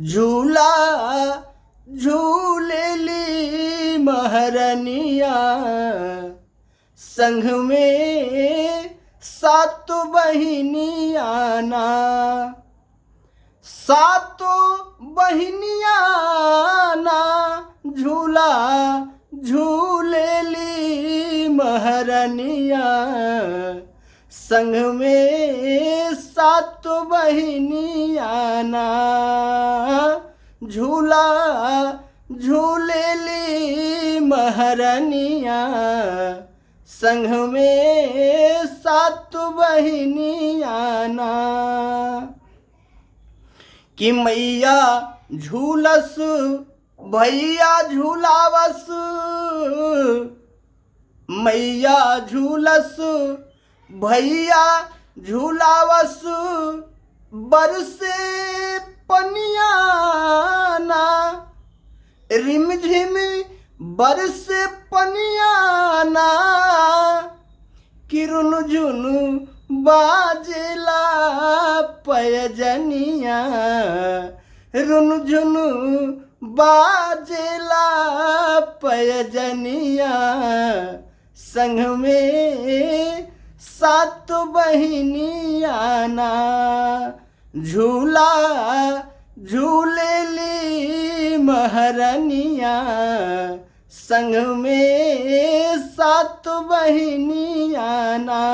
झूला झूलेली महरनिया, संग में सातो बहिनिया ना। सातो बहिनिया ना झूला झूलेली महरनिया, संग में सातो बहिनिया ना। झूला झूलेली महरनिया, संग में सातो बहिनिया ना। कि मैया झूलस भैया झूलावस, मैया झूलस भैया झूलावस, बरसे पनिया ना। रिमझिम बरसे पनिया ना, कि रुनझुनु बाजेला पयजनिया। रुनझुनु बाजेला पयजनिया, संग में सातो बहिनिया ना। झूला झूलेली महरनिया, संग में सातो बहिनिया ना।